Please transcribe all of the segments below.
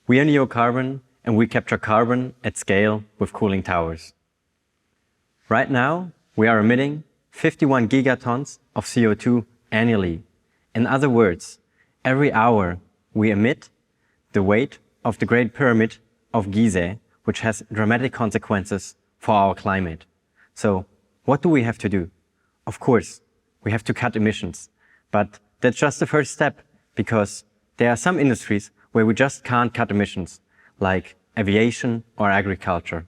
We are Neocarbon, and we capture carbon at scale with cooling towers. Right now, we are emitting 51 gigatons of CO2 annually. In other words, every hour we emit the weight of the Great Pyramid of Giza, which has dramatic consequences for our climate. So, what do we have to do? Of course, we have to cut emissions. But that's just the first step, because there are some industries where we just can't cut emissions, like aviation or agriculture.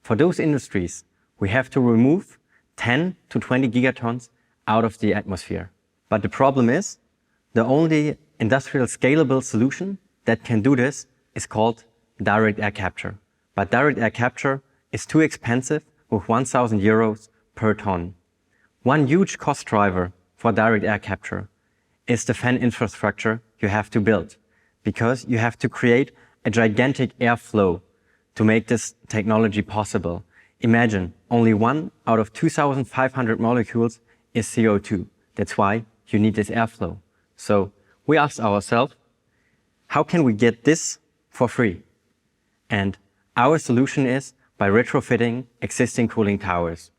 For those industries, we have to remove 10 to 20 gigatons out of the atmosphere. But the problem is, the only industrial scalable solution that can do this is called direct air capture. But direct air capture is too expensive with 1,000 euros per ton. One huge cost driver for direct air capture is the fan infrastructure you have to build, because you have to create a gigantic airflow to make this technology possible. Imagine, only 1 out of 2,500 molecules is CO2. That's why you need this airflow. So we asked ourselves, how can we get this for free? And our solution is by retrofitting existing cooling towers.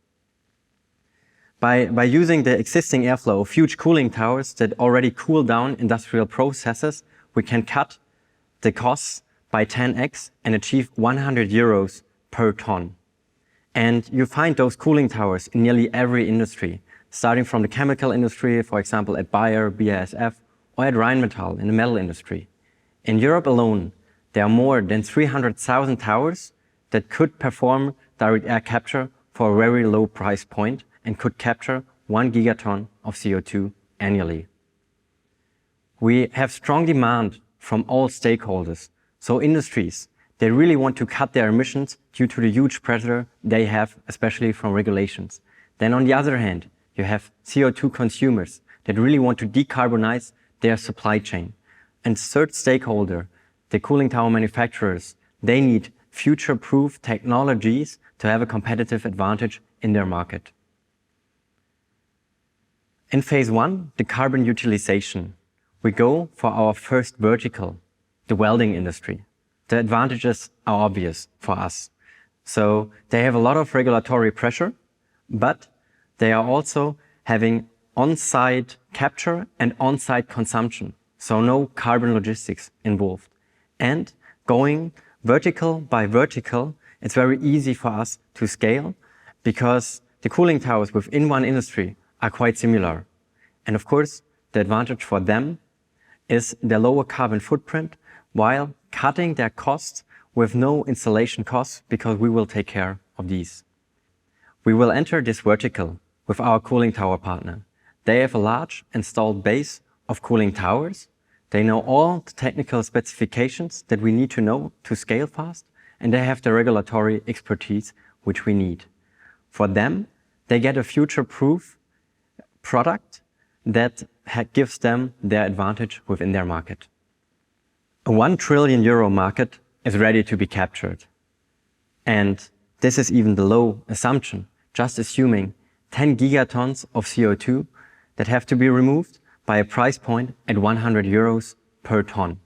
By using the existing airflow of huge cooling towers that already cool down industrial processes, we can cut the costs by 10x and achieve 100 euros per ton. And you find those cooling towers in nearly every industry, starting from the chemical industry, for example, at Bayer, BASF, or at Rheinmetall in the metal industry. In Europe alone, there are more than 300,000 towers that could perform direct air capture for a very low price point and could capture 1 gigaton of CO2 annually. We have strong demand from all stakeholders. So industries, they really want to cut their emissions due to the huge pressure they have, especially from regulations. Then on the other hand, you have CO2 consumers that really want to decarbonize their supply chain. And third stakeholder, the cooling tower manufacturers, they need future-proof technologies to have a competitive advantage in their market. In phase 1, the carbon utilization, we go for our first vertical, the welding industry. The advantages are obvious for us. So they have a lot of regulatory pressure, but they are also having on-site capture and on-site consumption. So no carbon logistics involved. And going vertical by vertical, it's very easy for us to scale because the cooling towers within one industry are quite similar. And of course, the advantage for them is the lower carbon footprint while cutting their costs with no installation costs, because we will take care of these. We will enter this vertical with our cooling tower partner. They have a large installed base of cooling towers. They know all the technical specifications that we need to know to scale fast, and they have the regulatory expertise which we need. For them, they get a future-proof product that gives them their advantage within their market. A 1 trillion euro market is ready to be captured. And this is even the low assumption, just assuming 10 gigatons of CO2 that have to be removed by a price point at 100 euros per ton.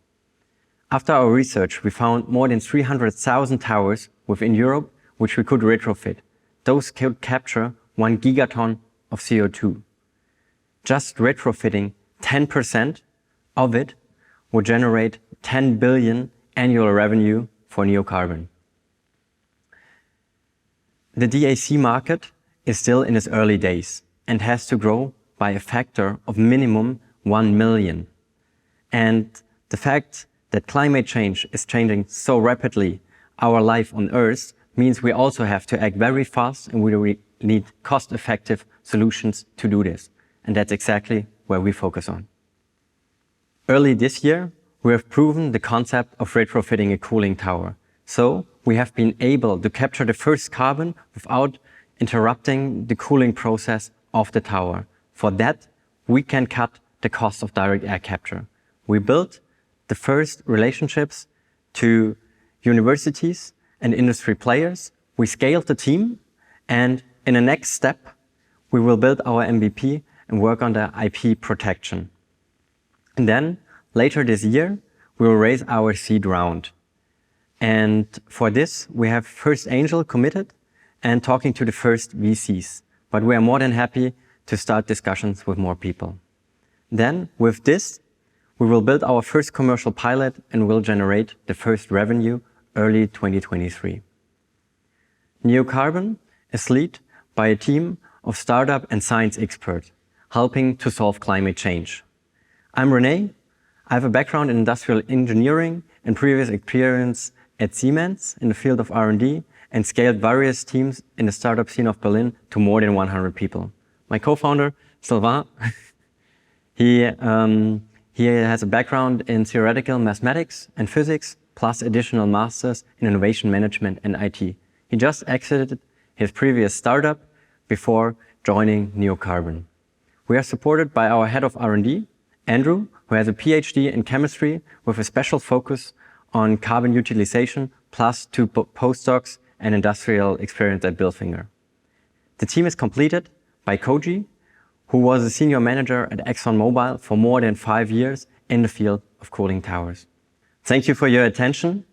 After our research, we found more than 300,000 towers within Europe which we could retrofit. Those could capture 1 gigaton of CO2. Just retrofitting 10% of it would generate 10 billion annual revenue for Neocarbon. The DAC market is still in its early days and has to grow by a factor of minimum 1 million. And the fact that climate change is changing so rapidly our life on Earth means we also have to act very fast, and we need cost-effective solutions to do this. And that's exactly where we focus on. Early this year, we have proven the concept of retrofitting a cooling tower. So we have been able to capture the first carbon without interrupting the cooling process of the tower. For that, we can cut the cost of direct air capture. We built the first relationships to universities and industry players. We scaled the team, and in the next step, we will build our MVP and work on the IP protection. And then, later this year, we will raise our seed round. And for this, we have first angel committed and talking to the first VCs. But we are more than happy to start discussions with more people. Then, with this, we will build our first commercial pilot and will generate the first revenue early 2023. Neocarbon is led by a team of startup and science experts helping to solve climate change. I'm René. I have a background in industrial engineering and previous experience at Siemens in the field of R&D and scaled various teams in the startup scene of Berlin to more than 100 people. My co-founder, Sylvain, he has a background in theoretical mathematics and physics, plus additional masters in innovation management and IT. He just exited his previous startup before joining Neocarbon. We are supported by our head of R&D, Andrew, who has a PhD in chemistry with a special focus on carbon utilization, plus 2 postdocs and industrial experience at Bilfinger. The team is completed by Koji, who was a senior manager at ExxonMobil for more than 5 years in the field of cooling towers. Thank you for your attention.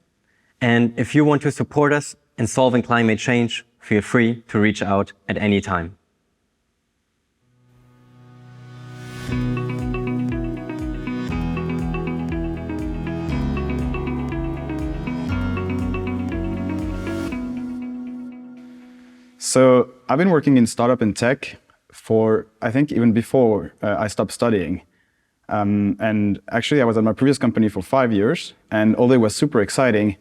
And if you want to support us in solving climate change, feel free to reach out at any time. So I've been working in startup and tech for, I think, even before I stopped studying. And actually, I was at my previous company for 5 years. And although it was super exciting,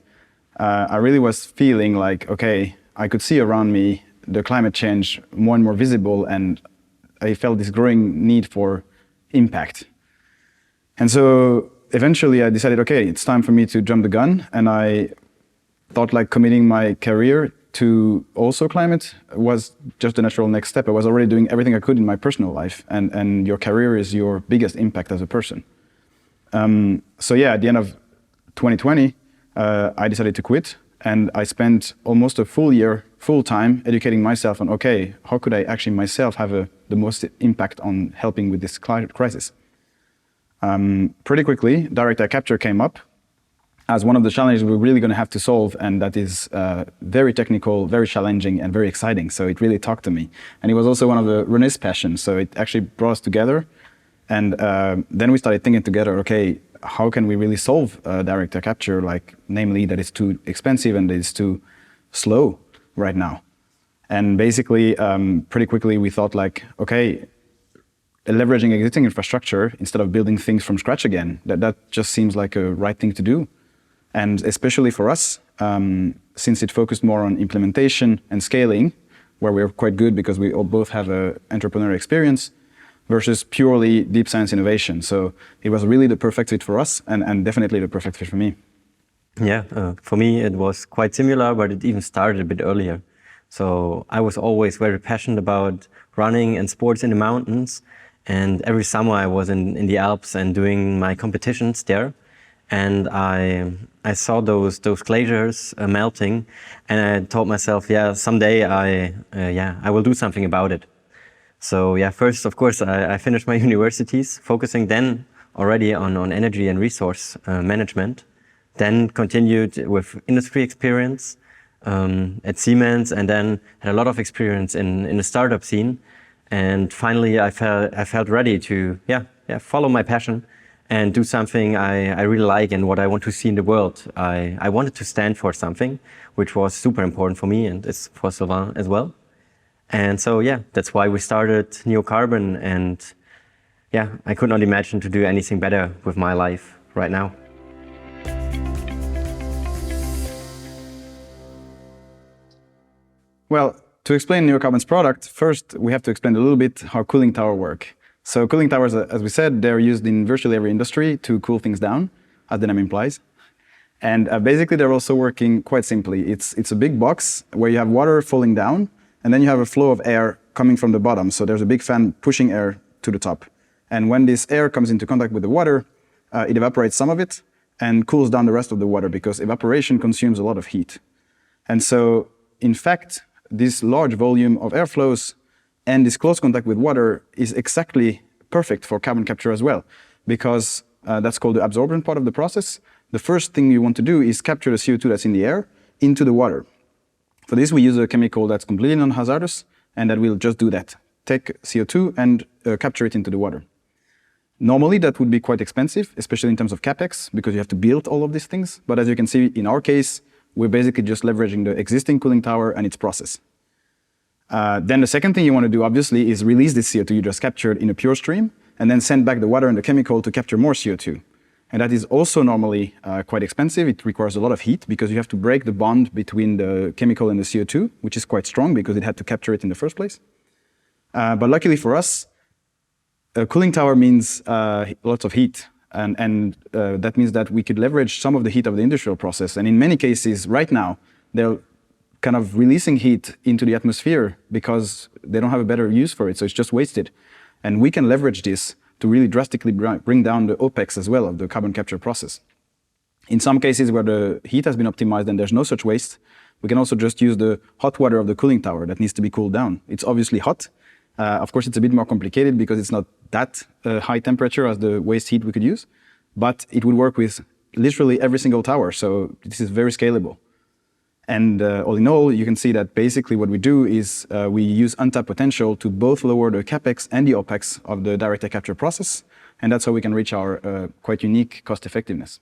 I really was feeling like, okay, I could see around me the climate change more and more visible. And I felt this growing need for impact. And so eventually I decided, okay, it's time for me to jump the gun. And I thought like committing my career to also climate was just the natural next step. I was already doing everything I could in my personal life, and your career is your biggest impact as a person. So yeah, at the end of 2020, I decided to quit, and I spent almost a full year, full time, educating myself on, okay, how could I actually myself have the most impact on helping with this climate crisis? Pretty quickly, direct air capture came up as one of the challenges we're really going to have to solve, and that is very technical, very challenging, and very exciting. So it really talked to me. And it was also one of René's passions, so it actually brought us together. And then we started thinking together, okay, how can we really solve direct air capture, like namely that it's too expensive and it's too slow right now. And basically, pretty quickly we thought like, okay, leveraging existing infrastructure instead of building things from scratch again, that just seems like a right thing to do. And especially for us, since it focused more on implementation and scaling, where we're quite good because we all both have an entrepreneurial experience, versus purely deep science innovation. So it was really the perfect fit for us, and definitely the perfect fit for me. Yeah, for me it was quite similar, but it even started a bit earlier. So I was always very passionate about running and sports in the mountains. And every summer I was in the Alps and doing my competitions there. And I saw those glaciers melting, and I told myself, yeah, someday I will do something about it. So yeah, first of course I finished my universities, focusing then already on energy and resource management. Then continued with industry experience at Siemens, and then had a lot of experience in the startup scene. And finally I felt ready to follow my passion and do something I really like and what I want to see in the world. I wanted to stand for something, which was super important for me, and it's for Sylvain as well. And so yeah, that's why we started Neocarbon, and yeah, I could not imagine to do anything better with my life right now. Well, to explain Neocarbon's product, first we have to explain a little bit how cooling towers work. So cooling towers, as we said, they're used in virtually every industry to cool things down, as the name implies. And basically they're also working quite simply. It's a big box where you have water falling down, and then you have a flow of air coming from the bottom. So there's a big fan pushing air to the top. And when this air comes into contact with the water, it evaporates some of it and cools down the rest of the water, because evaporation consumes a lot of heat. And so, in fact, this large volume of airflows and this close contact with water is exactly perfect for carbon capture as well, because that's called the absorbent part of the process. the first thing you want to do is capture the CO2 that's in the air into the water. For this, we use a chemical that's completely non-hazardous, and that will just do that. Take CO2 and capture it into the water. Normally, that would be quite expensive, especially in terms of CapEx, because you have to build all of these things. But as you can see, in our case, we're basically just leveraging the existing cooling tower and its process. Then the second thing you want to do, obviously, is release this CO2 you just captured in a pure stream, and then send back the water and the chemical to capture more CO2. And that is also normally quite expensive. It requires a lot of heat, because you have to break the bond between the chemical and the CO2, which is quite strong, because it had to capture it in the first place. But luckily for us, a cooling tower means lots of heat, and that means that we could leverage some of the heat of the industrial process. And in many cases, right now, they're kind of releasing heat into the atmosphere because they don't have a better use for it, so it's just wasted. And we can leverage this to really drastically bring down the OPEX as well of the carbon capture process. In some cases where the heat has been optimized and there's no such waste, we can also just use the hot water of the cooling tower that needs to be cooled down. It's obviously hot. Of course, it's a bit more complicated because it's not that high temperature as the waste heat we could use, but it would work with literally every single tower, so this is very scalable. And all in all, you can see that basically what we do is we use untapped potential to both lower the CapEx and the OPEX of the direct air capture process, and that's how we can reach our quite unique cost effectiveness.